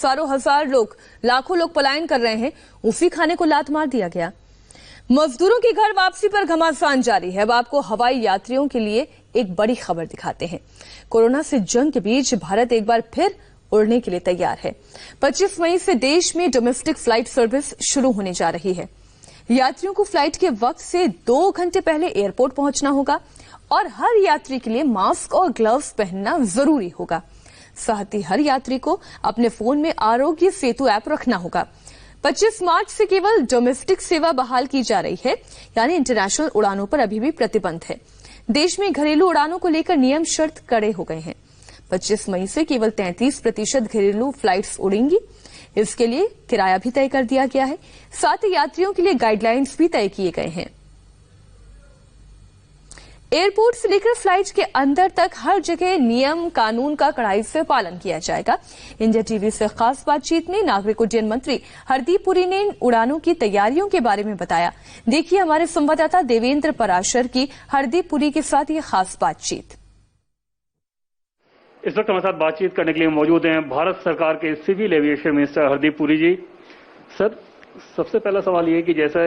हजारों हजार लोग, लाखों लोग पलायन कर रहे हैं। उसी खाने को लात मार दिया गया। मजदूरों की घर वापसी पर घमासान जारी है। अब आपको हवाई यात्रियों के लिए एक बड़ी खबर दिखाते हैं। कोरोना से जंग के बीच भारत एक बार फिर उड़ने के लिए तैयार है। 25 मई से देश में डोमेस्टिक फ्लाइट सर्विस शुरू होने जा रही है। यात्रियों को फ्लाइट के वक्त से 2 घंटे पहले एयरपोर्ट पहुंचना होगा और हर यात्री के लिए मास्क और ग्लव्स पहनना जरूरी होगा। साथ ही हर यात्री को अपने फोन में आरोग्य सेतु ऐप रखना होगा। 25 मार्च से केवल डोमेस्टिक सेवा बहाल की जा रही है, यानी इंटरनेशनल उड़ानों पर अभी भी प्रतिबंध है। देश में घरेलू उड़ानों को लेकर नियम शर्त कड़े हो गए हैं। 25 मई से केवल 33% घरेलू फ्लाइट्स उड़ेंगी। इसके लिए किराया भी तय कर दिया गया है। साथ ही यात्रियों के लिए गाइडलाइंस भी तय किए गए हैं। एयरपोर्ट से लेकर फ्लाइट के अंदर तक हर जगह नियम कानून का कड़ाई से पालन किया जाएगा। इंडिया टीवी से खास बातचीत में नागरिक उड्डयन मंत्री हरदीप पुरी ने उड़ानों की तैयारियों के बारे में बताया। देखिए हमारे संवाददाता देवेंद्र पराशर की हरदीप पुरी के साथ ये खास बातचीत। इस वक्त हमारे साथ बातचीत करने के लिए मौजूद हैं भारत सरकार के civil aviation minister Hardeep Puri ji. Sir, सबसे पहला सवाल ये कि जैसे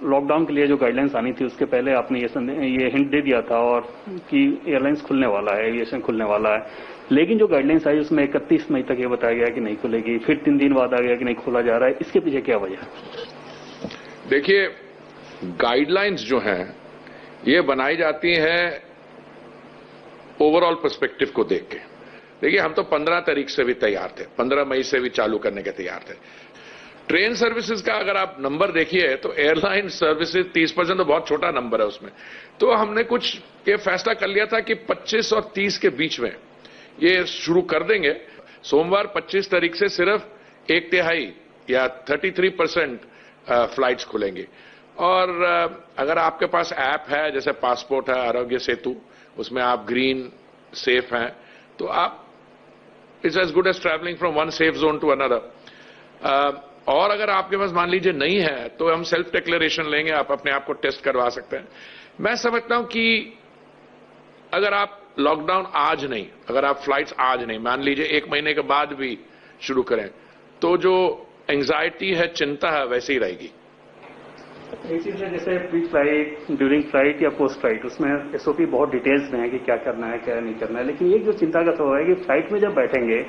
लॉकडाउन के लिए जो गाइडलाइंस आनी थी उसके पहले आपने ये हिंट दे दिया था और कि एयरलाइंस खुलने वाला है, एविएशन खुलने वाला है, लेकिन जो गाइडलाइंस आई उसमें 31 मई तक ये बताया गया कि नहीं खुलेगी, फिर 3 दिन बाद आ गया कि नहीं खोला जा रहा है। इसके पीछे क्या वजह है? देखिए, गाइडलाइंस जो हैं ये बनाई जाती हैं ओवरऑल पर्सपेक्टिव को देख के। देखिए, हम तो 15 तारीख से भी तैयार थे, 15 मई से भी चालू करने के तैयार थे। ट्रेन सर्विसेज का अगर आप नंबर देखिए तो एयरलाइन सर्विसेज 30% तो बहुत छोटा नंबर है उसमें। तो हमने कुछ ये फैसला कर लिया था कि 25 और 30 के बीच में ये शुरू कर देंगे। सोमवार 25 तारीख से सिर्फ 1/3 या 33% फ्लाइट्स खुलेंगी। और अगर आपके पास ऐप है, जैसे पासपोर्ट है, आरोग्य सेतु, उसमें आप ग्रीन सेफ हैं, तो आप it's as good as travelling from one safe zone to another. और अगर आपके पास मान लीजिए नहीं है तो हम सेल्फ डिक्लेरेशन लेंगे, आप अपने आप को टेस्ट करवा सकते हैं। मैं समझता हूं कि अगर आप लॉकडाउन आज नहीं, अगर आप फ्लाइट्स आज नहीं, मान लीजिए 1 महीने के बाद भी शुरू करें, तो जो एंजाइटी है, चिंता है, वैसे ही रहेगी। एक चीज है जैसे प्री फ्लाइट, ड्यूरिंग फ्लाइट या पोस्ट फ्लाइट, उसमें एसओपी बहुत डिटेल्स में है कि क्या करना है क्या नहीं करना है। लेकिन एक जो चिंता का तो है कि फ्लाइट में जब बैठेंगे,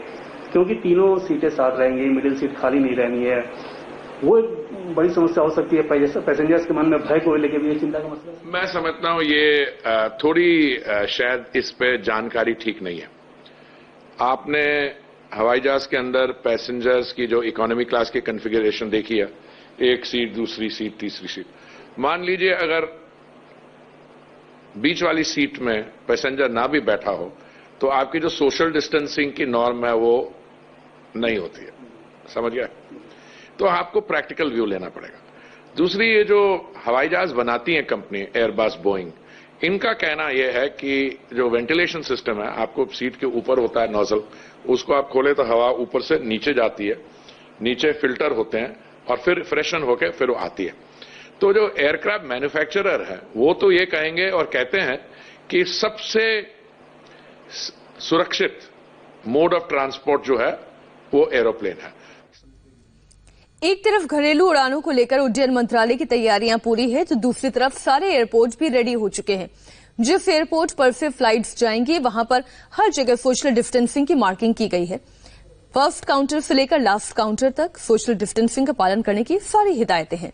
क्योंकि तीनों सीटें साथ रहेंगी, मिडिल सीट खाली नहीं रहनी है, वो एक बड़ी समस्या हो सकती है। पैसेंजर्स के मन में भय को लेकर भी ये चिंता का मसला है। मैं समझता हूं ये थोड़ी शायद इस पे जानकारी ठीक नहीं है। आपने हवाई जहाज के अंदर पैसेंजर्स की जो इकोनॉमी क्लास की कॉन्फ़िगरेशन देखी है, एक सीट, दूसरी सीट, तीसरी सीट। मान लीजिए अगर बीच वाली सीट में पैसेंजर ना भी बैठा हो तो आपकी जो सोशल डिस्टेंसिंग की नॉर्म है वो नहीं होती है, समझ गए? तो आपको प्रैक्टिकल व्यू लेना पड़ेगा। दूसरी, ये जो हवाई जहाज बनाती है कंपनी एयरबस, बोइंग, इनका कहना यह है कि जो वेंटिलेशन सिस्टम है, आपको सीट के ऊपर होता है नोजल, उसको आप खोले तो हवा ऊपर से नीचे जाती है, नीचे फिल्टर होते हैं और फिर फ्रेशन होकर फिर वो आती है। तो जो एयरक्राफ्ट मैन्युफैक्चरर है वो तो ये कहेंगे और कहते हैं कि सबसे सुरक्षित मोड ऑफ ट्रांसपोर्ट जो है वो एरोप्लेन है। एक तरफ घरेलू उड़ानों को लेकर उड्डयन मंत्रालय की तैयारियां पूरी है, तो दूसरी तरफ सारे एयरपोर्ट भी रेडी हो चुके हैं। जिस एयरपोर्ट पर से फ्लाइट्स जाएंगी वहां पर हर जगह सोशल डिस्टेंसिंग की मार्किंग की गई है। फर्स्ट काउंटर से लेकर लास्ट काउंटर तक सोशल डिस्टेंसिंग का पालन करने की सारी हिदायतें हैं।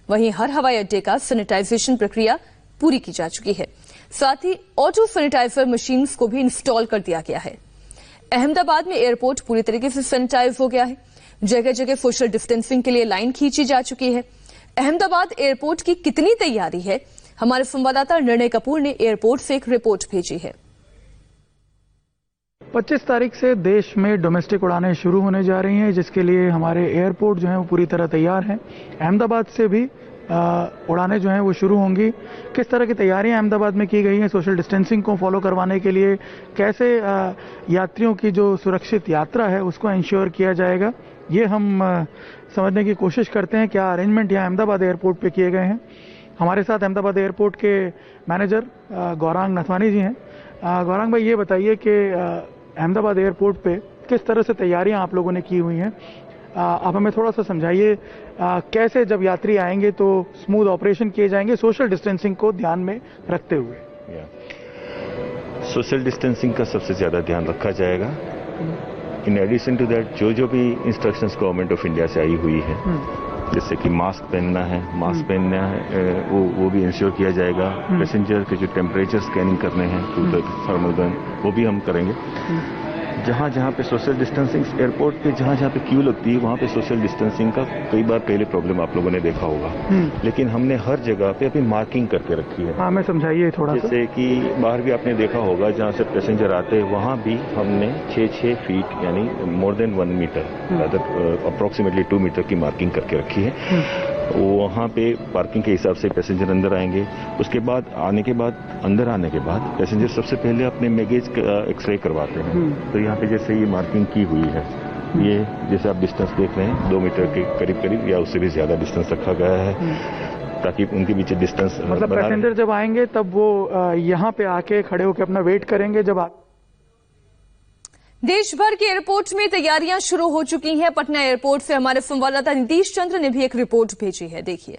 वहीं हर हवाई अड्डे का सैनिटाइजेशन प्रक्रिया पूरी की जा चुकी है। साथ ही ऑटो सैनिटाइजर मशीन्स को भी इंस्टॉल कर दिया गया है। अहमदाबाद में एयरपोर्ट पूरी तरीके से सैनिटाइज हो गया है। जगह जगह सोशल डिस्टेंसिंग के लिए लाइन खींची जा चुकी है। अहमदाबाद एयरपोर्ट की कितनी तैयारी है, हमारे संवाददाता निर्णय कपूर ने एयरपोर्ट से एक रिपोर्ट भेजी है। 25 तारीख से देश में डोमेस्टिक उड़ानें शुरू होने जा रही हैं, जिसके लिए हमारे एयरपोर्ट जो हैं वो पूरी तरह तैयार हैं। अहमदाबाद से भी उड़ानें जो हैं वो शुरू होंगी। किस तरह की तैयारियां अहमदाबाद में की गई हैं सोशल डिस्टेंसिंग को फॉलो करवाने के लिए, कैसे यात्रियों की जो सुरक्षित यात्रा है उसको इंश्योर किया जाएगा, ये हम समझने की कोशिश करते हैं। क्या अरेंजमेंट यहाँ अहमदाबाद एयरपोर्ट पे किए गए हैं। हमारे साथ अहमदाबाद एयरपोर्ट के मैनेजर गौरांग नथवानी जी हैं। गौरांग भाई, ये बताइए कि अहमदाबाद एयरपोर्ट पे किस तरह से तैयारियां आप लोगों ने की हुई हैं, आप हमें थोड़ा सा समझाइए। कैसे जब यात्री आएंगे तो स्मूथ ऑपरेशन किए जाएंगे सोशल डिस्टेंसिंग को ध्यान में रखते हुए? सोशल डिस्टेंसिंग का सबसे ज्यादा ध्यान रखा जाएगा। इन एडिशन टू दैट जो भी इंस्ट्रक्शंस गवर्नमेंट ऑफ इंडिया से आई हुई है, जैसे कि मास्क पहनना है, वो भी इंश्योर किया जाएगा। पैसेंजर के जो टेम्परेचर स्कैनिंग करने हैं थ्रू द थर्मल गन, वो भी हम करेंगे। जहां पे सोशल डिस्टेंसिंग, एयरपोर्ट पे जहां पे क्यू लगती है वहां पे सोशल डिस्टेंसिंग का कई बार पहले प्रॉब्लम आप लोगों ने देखा होगा, लेकिन हमने हर जगह पे अभी मार्किंग करके रखी है। हाँ, मैं समझाइए थोड़ा सा। जैसे कि बाहर भी आपने देखा होगा जहां से पैसेंजर आते हैं वहां भी हमने 6 फीट यानी more than 1 metre, approximately 2 metre की मार्किंग करके रखी है। वहां पे पार्किंग के हिसाब से पैसेंजर अंदर आएंगे। उसके बाद अंदर आने के बाद पैसेंजर सबसे पहले अपने बैगेज का एक्सरे करवाते हैं। तो यहाँ पे जैसे ये मार्किंग की हुई है, ये जैसे आप डिस्टेंस देख रहे हैं 2 मीटर के करीब या उससे भी ज्यादा डिस्टेंस रखा गया है ताकि उनके बीच डिस्टेंस, मतलब पैसेंजर जब आएंगे तब वो यहाँ पे आके खड़े होकर अपना वेट करेंगे। जब देश भर के एयरपोर्ट में तैयारियां शुरू हो चुकी हैं। पटना एयरपोर्ट से हमारे संवाददाता नीतीश चंद्र ने भी एक रिपोर्ट भेजी है, देखिए।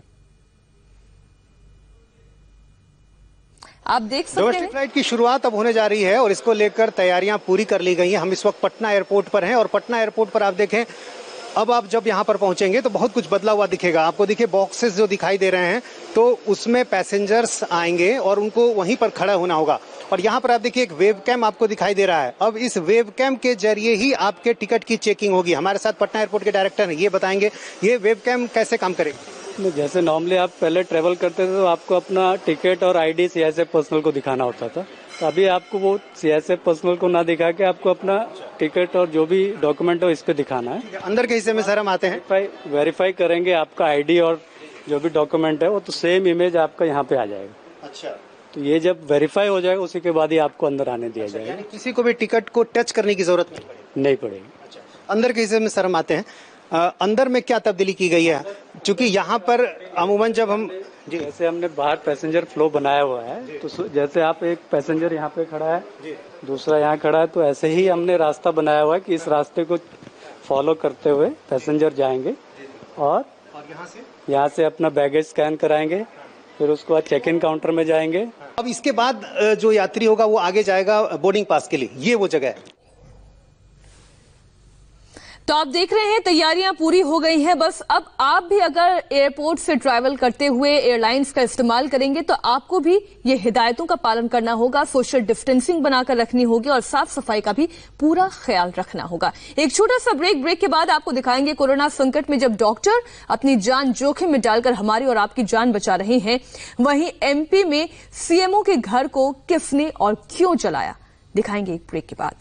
आप देख सकते हैं डोमेस्टिक फ्लाइट की शुरुआत अब होने जा रही है और इसको लेकर तैयारियां पूरी कर ली गई हैं। हम इस वक्त पटना एयरपोर्ट पर हैं और पटना एयरपोर्ट पर आप देखें, अब आप जब यहाँ पर पहुंचेंगे तो बहुत कुछ बदला हुआ दिखेगा आपको। देखिए बॉक्सेस जो दिखाई दे रहे हैं तो उसमें पैसेंजर्स आएंगे और उनको वहीं पर खड़ा होना होगा। और यहाँ पर आप देखिए एक वेब कैम आपको दिखाई दे रहा है। अब इस वेब कैम के जरिए ही आपके टिकट की चेकिंग होगी। हमारे साथ पटना एयरपोर्ट के डायरेक्टर हैं, ये बताएंगे ये वेब कैम कैसे काम करेगी। जैसे नॉर्मली आप पहले ट्रेवल करते थे तो आपको अपना टिकट और आईडी सीआईएसएफ पर्सनल को दिखाना होता था। तो अभी आपको वो सीआईएसएफ पर्सनल को ना दिखा के आपको अपना टिकट और जो भी डॉक्यूमेंट हो इस पे दिखाना है। अंदर के हिस्से में सर हम आते हैं, वेरीफाई करेंगे आपका आईडी और जो भी डॉक्यूमेंट है वो तो सेम इमेज आपका यहाँ पे आ जाएगा। अच्छा, तो ये जब वेरीफाई हो जाएगा उसी के बाद ही आपको अंदर आने दिया जाएगा। यानी किसी को भी टिकट को टच करने की जरूरत नहीं पड़ेगी। अंदर के हिस्से में सर हम आते हैं, अंदर में क्या तब्दीली की गई है? क्योंकि यहाँ पर अमूमन जब हम जैसे हमने बाहर पैसेंजर फ्लो बनाया हुआ है, तो जैसे आप एक पैसेंजर यहाँ पे खड़ा है, दूसरा यहाँ खड़ा है, तो ऐसे ही हमने रास्ता बनाया हुआ है कि इस रास्ते को फॉलो करते हुए पैसेंजर जाएंगे और यहाँ से अपना बैगेज स्कैन कराएंगे, फिर उसके बाद चेक इन काउंटर में जाएंगे। अब इसके बाद जो यात्री होगा वो आगे जाएगा बोर्डिंग पास के लिए, ये वो जगह है। तो आप देख रहे हैं तैयारियां पूरी हो गई हैं। बस अब आप भी अगर एयरपोर्ट से ट्रैवल करते हुए एयरलाइंस का इस्तेमाल करेंगे तो आपको भी ये हिदायतों का पालन करना होगा, सोशल डिस्टेंसिंग बनाकर रखनी होगी और साफ सफाई का भी पूरा ख्याल रखना होगा। एक छोटा सा ब्रेक के बाद आपको दिखाएंगे कोरोना संकट में जब डॉक्टर अपनी जान जोखिम में डालकर हमारी और आपकी जान बचा रहे हैं, वहीं एमपी में सीएमओ के घर को किसने और क्यों जलाया, दिखाएंगे एक ब्रेक के बाद।